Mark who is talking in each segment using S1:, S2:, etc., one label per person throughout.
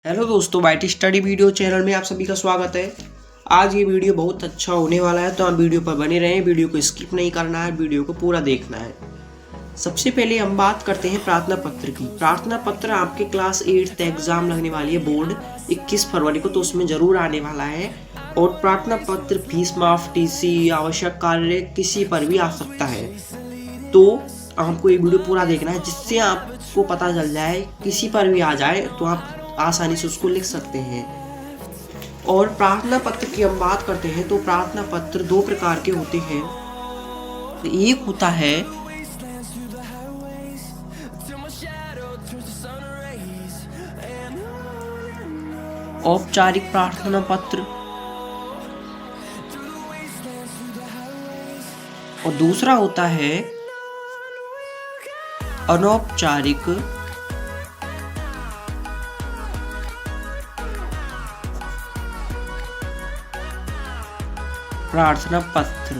S1: Hello दोस्तों, bite study video channel में आप सभी का स्वागत है। आज ये वीडियो बहुत अच्छा होने वाला है, तो आप वीडियो पर बने रहें। वीडियो को स्किप नहीं करना है, वीडियो को पूरा देखना है। सबसे पहले हम बात करते हैं प्रार्थना पत्र की। प्रार्थना पत्र आपके क्लास 8th एग्जाम लगने वाली है बोर्ड 21 फरवरी को, तो उसमें जरूर आने वाला है। और प्रार्थना पत्र फीस माफ, टीसी, आवश्यक कार्य किसी पर भी आ सकता है। तो आपको ये वीडियो पूरा देखना है, जिससे आपको पता चल जाए किसी पर भी आ जाए तो आप आसानी से उसको लिख सकते हैं। और प्रार्थना पत्र की हम बात करते हैं तो प्रार्थना पत्र दो प्रकार के होते हैं। एक होता है औपचारिक प्रार्थना पत्र और दूसरा होता है अनौपचारिक प्रार्थना पत्र।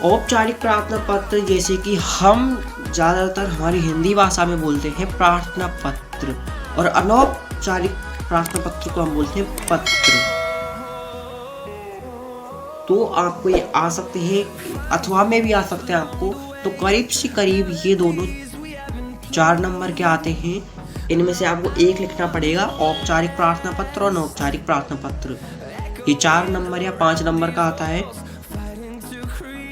S1: औपचारिक प्रार्थना पत्र जैसे कि हम ज्यादातर हमारी हिंदी भाषा में बोलते हैं प्रार्थना पत्र, और अनौपचारिक प्रार्थना पत्र को हम बोलते हैं पत्र। तो आपको ये आ सकते हैं, अथवा में भी आ सकते हैं आपको। तो करीब से करीब ये दोनों 4 नंबर के आते हैं। इनमें से आपको एक लिखना पड़ेगा, औपचारिक प्रार्थना पत्र और अनौपचारिक प्रार्थना पत्र। ये 4 नंबर या 5 नंबर का आता है।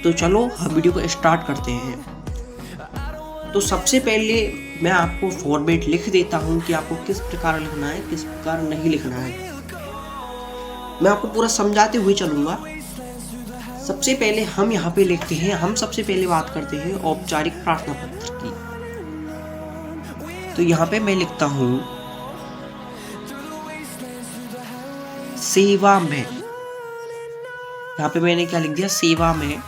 S1: तो चलो हम वीडियो को स्टार्ट करते हैं। तो सबसे पहले मैं आपको फॉर्मेट लिख देता हूं कि आपको किस प्रकार लिखना है, किस प्रकार नहीं लिखना है। मैं आपको पूरा समझाते हुए चलूंगा। सबसे पहले हम यहाँ पे लिखते हैं, हम सबसे पहले बात करते हैं औपचारिक प्रार्थना पत्र की। तो यहाँ पे मैं लिखता हूँ सेवा में। यहाँ पे मैंने क्या लिख दिया, सेवा में।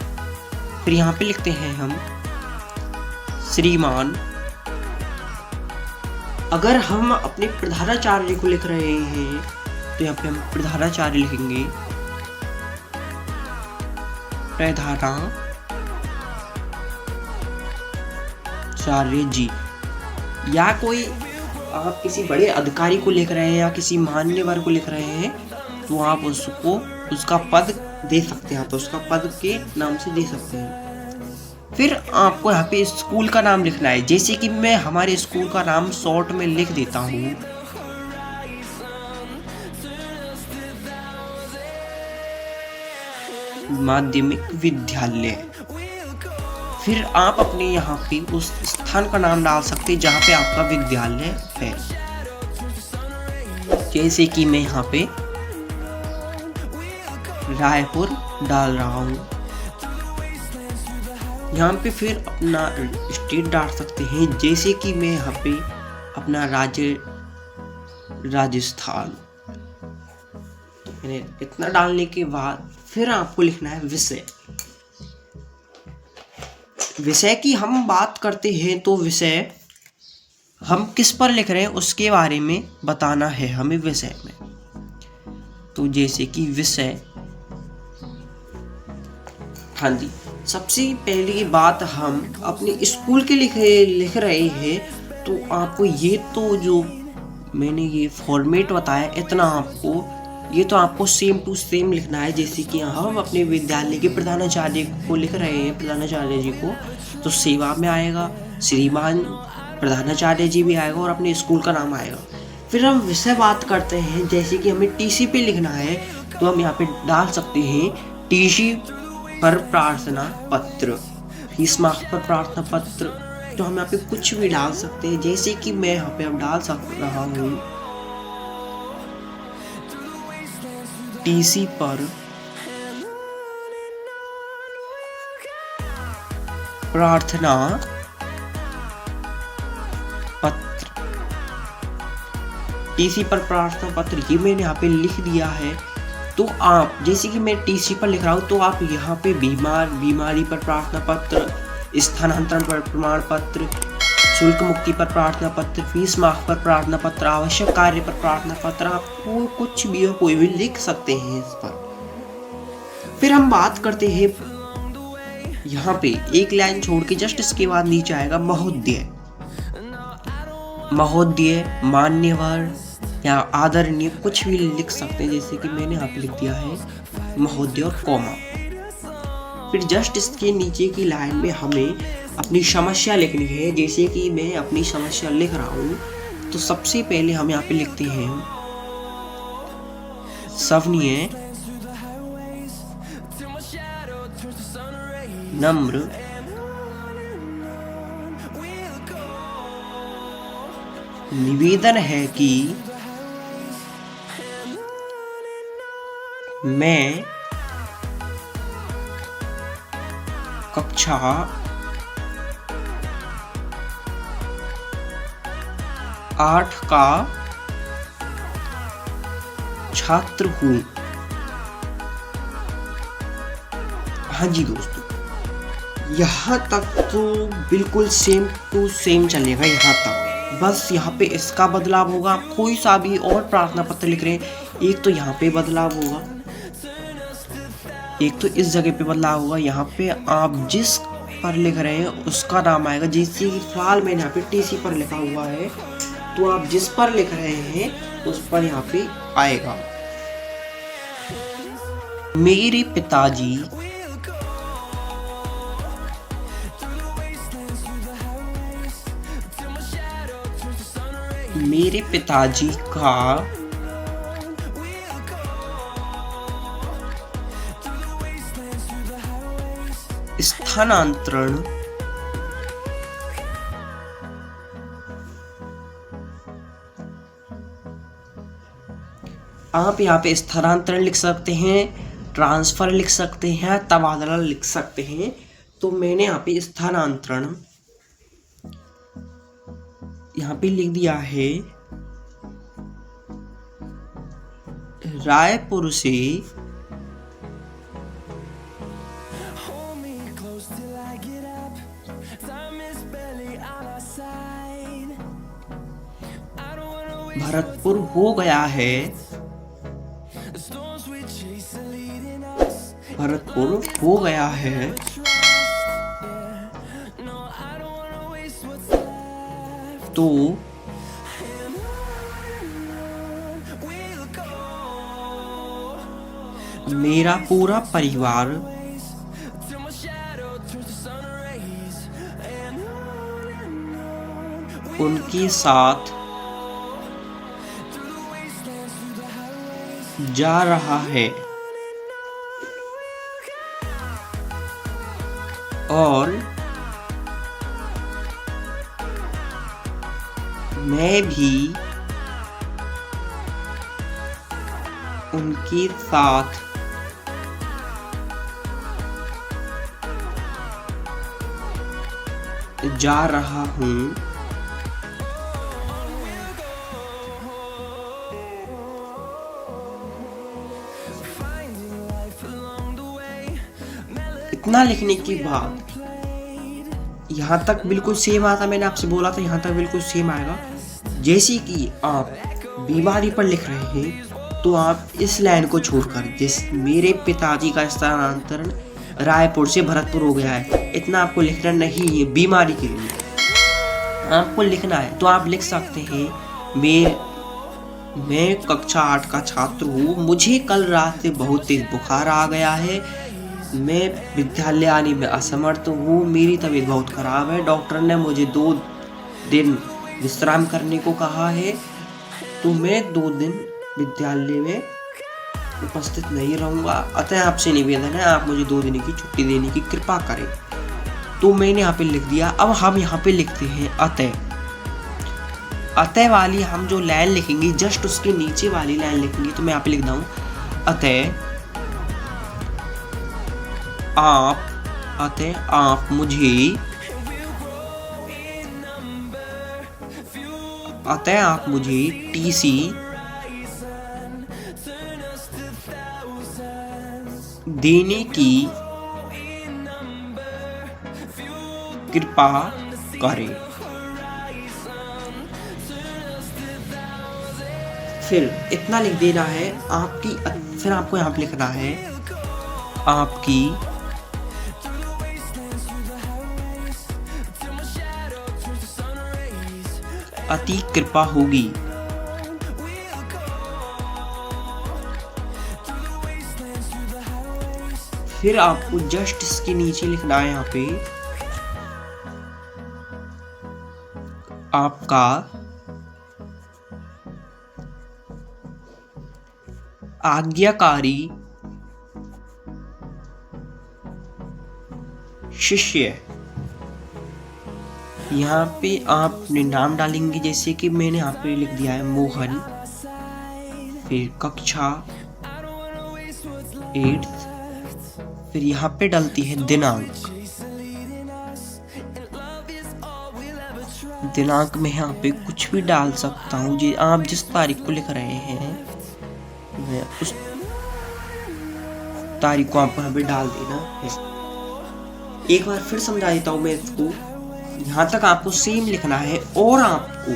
S1: फिर यहाँ पे लिखते हैं हम श्रीमान। अगर हम अपने प्रधानाचार्य को लिख रहे हैं तो यहाँ पे हम प्रधानाचार्य लिखेंगे, प्रधानाचार्य जी। या कोई आप किसी बड़े अधिकारी को लिख रहे हैं या किसी मान्यवर को लिख रहे हैं तो आप उसको उसका पद दे सकते हैं, तो उसका पद के नाम से दे सकते हैं। फिर आपको यहाँ पे स्कूल का नाम लिखना है। जैसे कि मैं हमारे स्कूल का नाम शॉर्ट में लिख देता हूँ, माध्यमिक विद्यालय। फिर आप अपने यहाँ पे उस स्थान का नाम डाल सकते हैं जहाँ पे आपका विद्यालय है। जैसे कि मैं यहाँ पे रायपुर डाल रहा हूँ। यहाँ पे फिर अपना स्टेट डाल सकते हैं। जैसे कि मैं यहाँ पे अपना राज्य राजस्थान। इतना डालने के बाद फिर आपको लिखना है विषय। विषय की हम बात करते हैं तो विषय हम किस पर लिख रहे हैं उसके बारे में बताना है हमें विषय में। तो जैसे कि विषय, हाँ जी, सबसे पहली बात हम अपने स्कूल के लिख रहे हैं। तो आपको ये तो जो मैंने ये फॉर्मेट बताया, इतना आपको सेम टू सेम लिखना है। जैसे कि हम अपने विद्यालय के प्रधानाचार्य को लिख रहे हैं, प्रधानाचार्य जी को, तो सेवा में आएगा, श्रीमान प्रधानाचार्य जी भी आएगा और अपने स्कूल का नाम आएगा। फिर हम विषय बात करते हैं। जैसे कि हमें टीसी पे लिखना है तो हम यहाँ पे डाल सकते हैं टीसी पर प्रार्थना पत्र, फीस माफ पर प्रार्थना पत्र। तो हम यहाँ पे कुछ भी डाल सकते हैं। जैसे कि मैं यहाँ पे अब डाल रहा हूँ टीसी पर प्रार्थना पत्र। टीसी पर प्रार्थना पत्र ये मैंने यहाँ पे लिख दिया है। तो आप, जैसे कि मैं टीसी पर लिख रहा हूँ, तो आप यहाँ पे बीमारी पर प्रार्थना पत्र, स्थानांतरण पर प्रमाण पत्र, शुल्क मुक्ति पर प्रार्थना पत्र, फीस माफ पर प्रार्थना पत्र, आवश्यक कार्य पर प्रार्थना पत्र, आपको कुछ भी हो, कोई भी लिख सकते हैं इस पर। फिर हम बात करते हैं यहाँ पे एक लाइन छोड़ के जस्ट इसके बाद नीचे आएगा महोदय। महोदय, मान्यवर या आदरणीय कुछ भी लिख सकते हैं, जैसे कि मैंने यहाँ पे लिख दिया है महोदय और कॉमा। फिर जस्ट इसके नीचे की लाइन में हमें अपनी समस्या लिखनी है। जैसे कि मैं अपनी समस्या लिख रहा हूँ, तो सबसे पहले हम यहाँ पे लिखते हैं सवनीय, नम्र, निवेदन है कि मैं कक्षा 8 का छात्र हूँ। हाँ जी दोस्तों, यहाँ तक तो बिल्कुल सेम टू सेम चलेगा। यहाँ तक बस यहाँ पे इसका बदलाव होगा। आप कोई सा भी और प्रार्थना पत्र लिख रहे हैं, एक तो यहाँ पे बदलाव होगा, एक तो इस जगह पे बदलाव होगा। यहाँ पे आप जिस पर लिख रहे हैं उसका नाम आएगा। जैसे कि फिलहाल मैंने यहाँ पे टीसी पर लिखा हुआ है, तो आप जिस पर लिख रहे हैं उस पर यहाँ पे आएगा। मेरे पिताजी का स्थानांतरण आप यहाँ पे स्थानांतरण लिख सकते हैं, ट्रांसफर लिख सकते हैं, तबादला लिख सकते हैं। तो मैंने यहाँ पे स्थानांतरण यहाँ पे लिख दिया है रायपुर से भरतपुर हो गया है। भरतपुर हो गया है। तो मेरा पूरा परिवार उनके साथ जा रहा है और मैं भी उनके साथ जा रहा हूँ। इतना लिखने के बाद यहाँ तक बिल्कुल सेम आता। मैंने आपसे बोला था यहाँ तक बिल्कुल सेम आएगा। जैसे कि आप बीमारी पर लिख रहे हैं, तो आप इस लाइन को छोड़कर, जैसे मेरे पिताजी का स्थानांतरण रायपुर से भरतपुर हो गया है, इतना आपको लिखना नहीं है। बीमारी के लिए आपको लिखना है, तो आप लिख सकते हैं मैं कक्षा 8 का छात्र हूँ। मुझे कल रात से बहुत तेज बुखार आ गया है। मैं विद्यालय आने में असमर्थ हूँ। मेरी तबीयत बहुत खराब है। डॉक्टर ने मुझे 2 दिन विश्राम करने को कहा है, तो मैं 2 दिन विद्यालय में उपस्थित नहीं रहूँगा। अतः आपसे निवेदन है, आप मुझे 2 दिन की छुट्टी देने की कृपा करें। तो मैंने यहाँ पे लिख दिया। अब हम यहाँ पे लिखते हैं अतः। अतः वाली हम जो लाइन लिखेंगे, जस्ट उसके नीचे वाली लाइन लिखेंगे। तो मैं यहाँ पे लिख दूँ अतः आप मुझे टीसी देने की कृपा करें। फिर इतना लिख देना है आपकी। फिर आपको यहाँ पे लिखना है आपकी अति कृपा होगी। फिर आपको जस्ट इसके नीचे लिखना है यहाँ पे आपका आज्ञाकारी शिष्य। यहाँ पे आप अपने नाम डालेंगे, जैसे कि मैंने यहाँ पे लिख दिया है मोहन, फिर कक्षा 8, फिर यहाँ पे डलती है दिनांक में यहाँ पे कुछ भी डाल सकता हूँ। जी आप जिस तारीख को लिख रहे हैं मैं उस तारीख को आपको यहाँ पे डाल देना है। एक बार फिर समझा देता हूँ मैं इसको। यहाँ तक आपको सेम लिखना है और आपको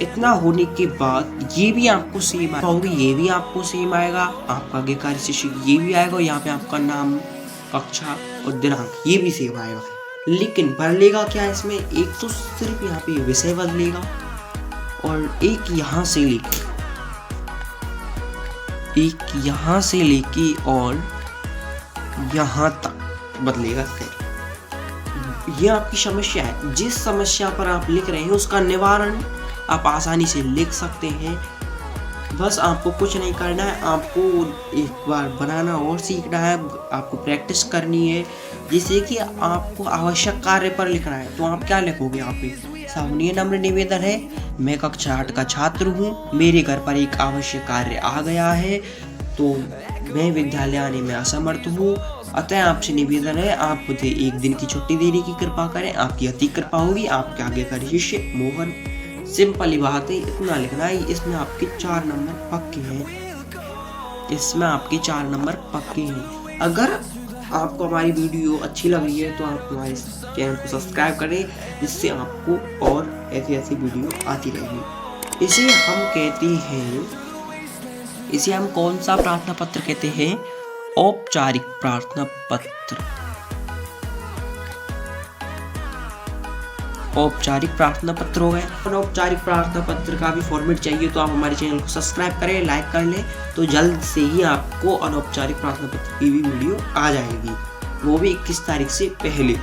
S1: इतना होने के बाद ये भी आपको सेम आएगा, ये भी आपको सेम आएगा, आपका आज्ञाकारी शिष्य ये भी आएगा, और यहाँ पे आपका नाम, कक्षा और दिनांक ये भी सेम आएगा। लेकिन बदलेगा क्या इसमें, एक तो सिर्फ यहाँ पे विषय बदलेगा और एक यहाँ से लेके और यहाँ तक बदलेगा। फिर ये आपकी समस्या है, जिस समस्या पर आप लिख रहे हैं उसका निवारण आप आसानी से लिख सकते हैं। बस आपको कुछ नहीं करना है, आपको एक बार बनाना और सीखना है, आपको प्रैक्टिस करनी है, जिससे कि आपको आवश्यक कार्य पर लिखना है। तो आप क्या लिखोगे यहाँ पे, सामान्य नम्र निवेदन है, मैं कक्षा 8 का छात्र हूँ, मेरे घर पर एक आवश्यक कार्य आ गया है, तो मैं विद्यालय आने में असमर्थ हूँ, अतः आपसे निवेदन है आप मुझे एक दिन की छुट्टी देने की कृपा करें, आपकी अति कृपा होगी, आपके आज्ञाकारी शिष्य मोहन। सिंपल बात है, इतना लिखना है। इसमें आपके 4 नंबर पक्के हैं। अगर आपको हमारी वीडियो अच्छी लग रही है तो आप हमारे चैनल को सब्सक्राइब करें, जिससे आपको और ऐसी वीडियो आती रहेगी। इसे हम कौन सा प्रार्थना पत्र कहते हैं, औपचारिक प्रार्थना पत्र। औपचारिक प्रार्थना पत्र हो गए। अनौपचारिक प्रार्थना पत्र का भी फॉर्मेट चाहिए तो आप हमारे चैनल को सब्सक्राइब करें, लाइक कर लें, तो जल्द से ही आपको अनौपचारिक प्रार्थना पत्र की भी वीडियो आ जाएगी, वो भी 21 तारीख से पहले।